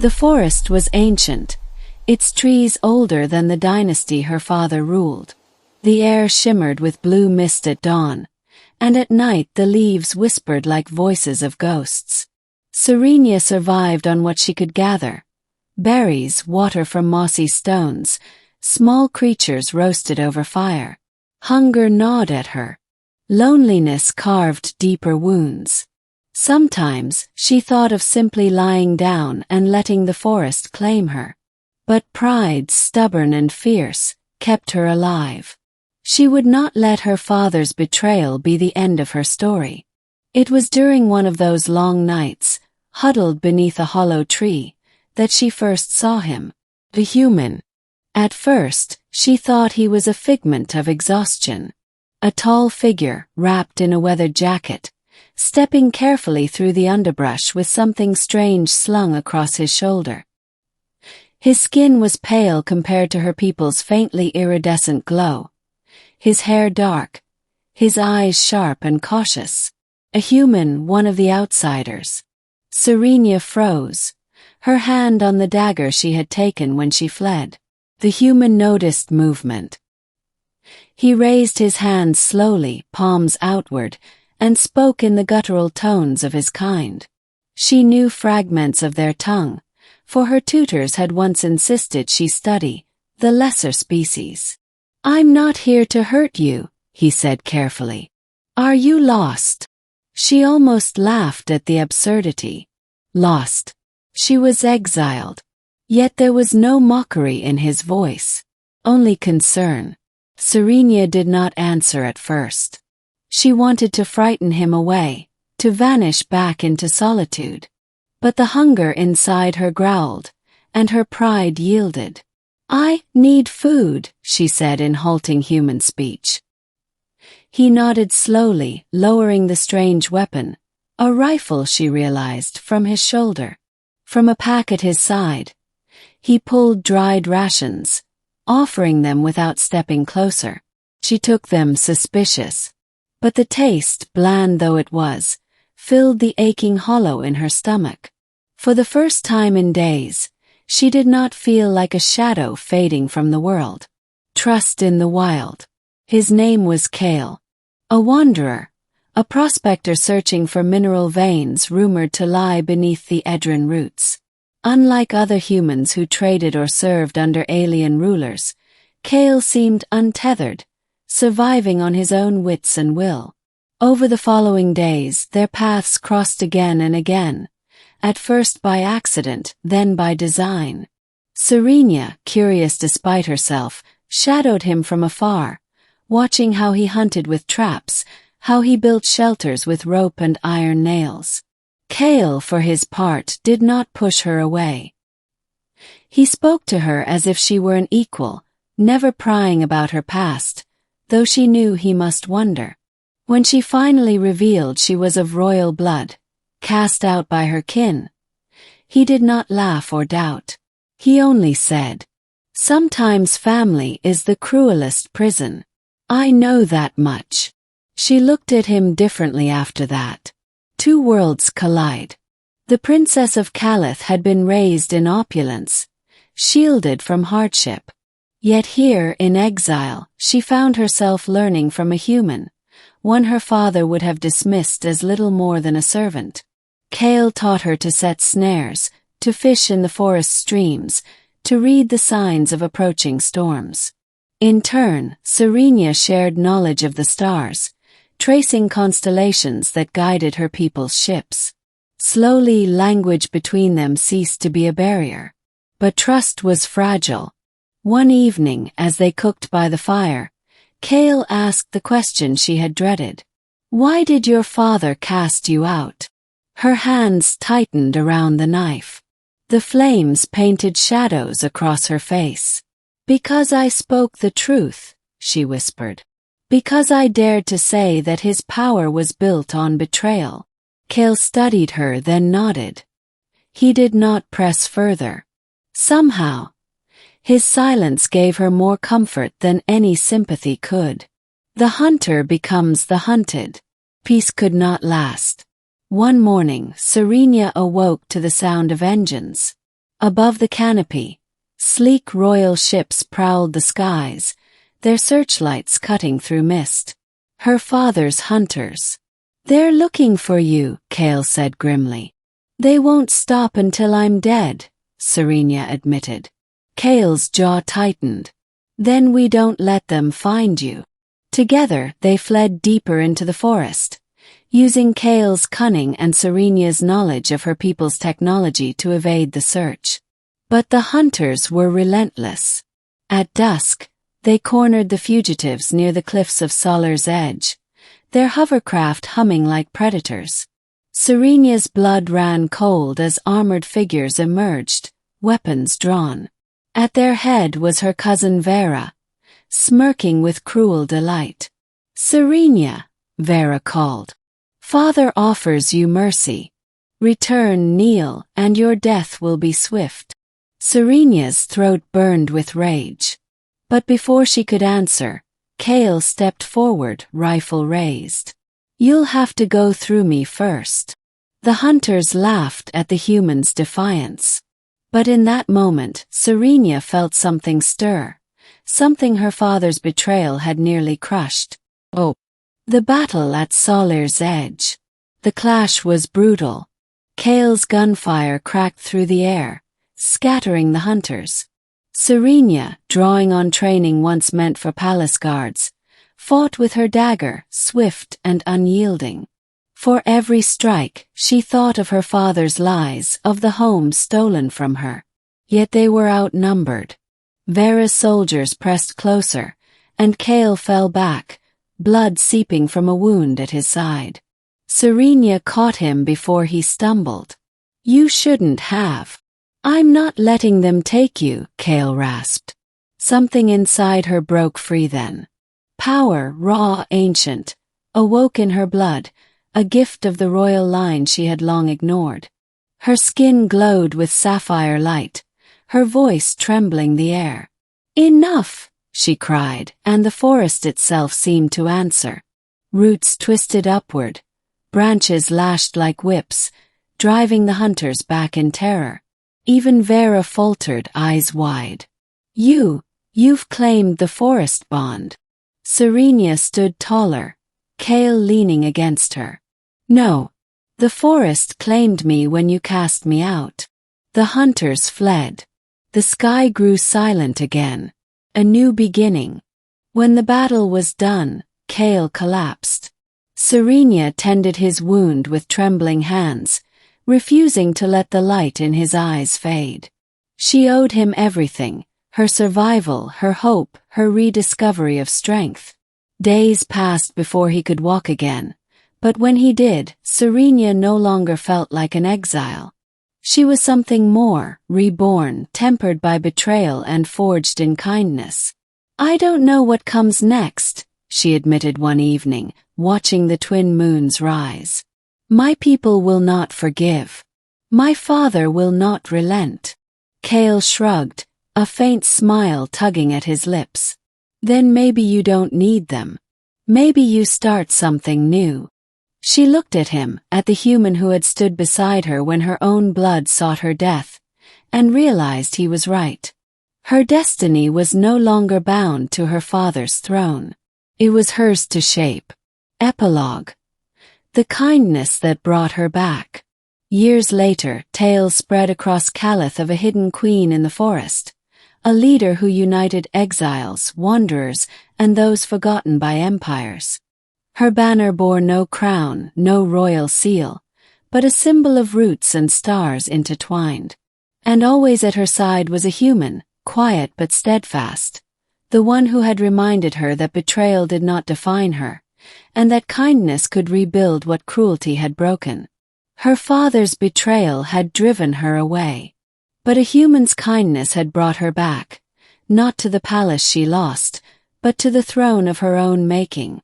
The forest was ancient, its trees older than the dynasty her father ruled. The air shimmered with blue mist at dawn, and at night the leaves whispered like voices of ghosts. Serenia survived on what she could gather: berries, water from mossy stones, small creatures roasted over fire. Hunger gnawed at her. Loneliness carved deeper wounds. Sometimes she thought of simply lying down and letting the forest claim her. But pride, stubborn and fierce, kept her alive. She would not let her father's betrayal be the end of her story. It was during one of those long nights, huddled beneath a hollow tree, that she first saw him, the human. At first, she thought he was a figment of exhaustion. A tall figure, wrapped in a weathered jacket, stepping carefully through the underbrush with something strange slung across his shoulder. His skin was pale compared to her people's faintly iridescent glow. His hair dark, his eyes sharp and cautious. A human, one of the outsiders. Serenia froze, her hand on the dagger she had taken when she fled. The human noticed movement. He raised his hands slowly, palms outward, and spoke in the guttural tones of his kind. She knew fragments of their tongue, for her tutors had once insisted she study the lesser species. "I'm not here to hurt you," he said carefully. "Are you lost?" She almost laughed at the absurdity. Lost. She was exiled. Yet there was no mockery in his voice, only concern. Serenia did not answer at first. She wanted to frighten him away, to vanish back into solitude. But the hunger inside her growled, and her pride yielded. "I need food," she said in halting human speech. He nodded slowly, lowering the strange weapon, a rifle, she realized, from his shoulder. From a pack at his side, he pulled dried rations, offering them without stepping closer. She took them, suspicious. But the taste, bland though it was, filled the aching hollow in her stomach. For the first time in days, she did not feel like a shadow fading from the world. Trust in the wild. His name was Kale. A wanderer, a prospector searching for mineral veins rumored to lie beneath the Edrin roots. Unlike other humans who traded or served under alien rulers, Kale seemed untethered, surviving on his own wits and will. Over the following days, their paths crossed again and again, at first by accident, then by design. Serenia, curious despite herself, shadowed him from afar, watching how he hunted with traps, how he built shelters with rope and iron nails. Kale, for his part, did not push her away. He spoke to her as if she were an equal, never prying about her past, though she knew he must wonder. When she finally revealed she was of royal blood, cast out by her kin, he did not laugh or doubt. He only said, "Sometimes family is the cruelest prison. I know that much." She looked at him differently after that. Two worlds collide. The princess of Calith had been raised in opulence, shielded from hardship. Yet here, in exile, she found herself learning from a human, one her father would have dismissed as little more than a servant. Kale taught her to set snares, to fish in the forest streams, to read the signs of approaching storms. In turn, Serenia shared knowledge of the stars, tracing constellations that guided her people's ships. Slowly, language between them ceased to be a barrier. But trust was fragile. One evening, as they cooked by the fire, Kale asked the question she had dreaded. "Why did your father cast you out?" Her hands tightened around the knife. The flames painted shadows across her face. "Because I spoke the truth," she whispered. "Because I dared to say that his power was built on betrayal." Kale studied her, then nodded. He did not press further. Somehow, his silence gave her more comfort than any sympathy could. The hunter becomes the hunted. Peace could not last. One morning, Serenia awoke to the sound of engines. Above the canopy, sleek royal ships prowled the skies, their searchlights cutting through mist. Her father's hunters. "They're looking for you," Kale said grimly. "They won't stop until I'm dead," Serenia admitted. Kale's jaw tightened. "Then we don't let them find you." Together they fled deeper into the forest, using Kale's cunning and Serenia's knowledge of her people's technology to evade the search. But the hunters were relentless. At dusk, they cornered the fugitives near the cliffs of Solar's Edge, their hovercraft humming like predators. Serenia's blood ran cold as armored figures emerged, weapons drawn. At their head was her cousin Vera, smirking with cruel delight. "Serenia," Vera called. "Father offers you mercy. Return, kneel, and your death will be swift." Serenia's throat burned with rage. But before she could answer, Kale stepped forward, rifle raised. "You'll have to go through me first." The hunters laughed at the human's defiance. But in that moment, Serenia felt something stir, something her father's betrayal had nearly crushed. Oh! The battle at Solar's Edge. The clash was brutal. Kale's gunfire cracked through the air, scattering the hunters. Serenia, drawing on training once meant for palace guards, fought with her dagger, swift and unyielding. For every strike, she thought of her father's lies, of the home stolen from her. Yet they were outnumbered. Vera's soldiers pressed closer, and Kale fell back, blood seeping from a wound at his side. Serenia caught him before he stumbled. "You shouldn't have." "I'm not letting them take you," Kale rasped. Something inside her broke free then. Power, raw, ancient, awoke in her blood, a gift of the royal line she had long ignored. Her skin glowed with sapphire light, her voice trembling the air. "Enough!" she cried, and the forest itself seemed to answer. Roots twisted upward, branches lashed like whips, driving the hunters back in terror. Even Vera faltered, eyes wide. You've claimed the forest bond." Serenia stood taller, Kale leaning against her. "No. The forest claimed me when you cast me out." The hunters fled. The sky grew silent again. A new beginning. When the battle was done, Kale collapsed. Serenia tended his wound with trembling hands, refusing to let the light in his eyes fade. She owed him everything, her survival, her hope, her rediscovery of strength. Days passed before he could walk again, but when he did, Serenia no longer felt like an exile. She was something more, reborn, tempered by betrayal and forged in kindness. "I don't know what comes next," she admitted one evening, watching the twin moons rise. "My people will not forgive. My father will not relent." Kale shrugged, a faint smile tugging at his lips. "Then maybe you don't need them. Maybe you start something new." She looked at him, at the human who had stood beside her when her own blood sought her death, and realized he was right. Her destiny was no longer bound to her father's throne. It was hers to shape. Epilogue. The kindness that brought her back. Years later, tales spread across Calith of a hidden queen in the forest, a leader who united exiles, wanderers, and those forgotten by empires. Her banner bore no crown, no royal seal, but a symbol of roots and stars intertwined. And always at her side was a human, quiet but steadfast, the one who had reminded her that betrayal did not define her, and that kindness could rebuild what cruelty had broken. Her father's betrayal had driven her away, but a human's kindness had brought her back, not to the palace she lost, but to the throne of her own making.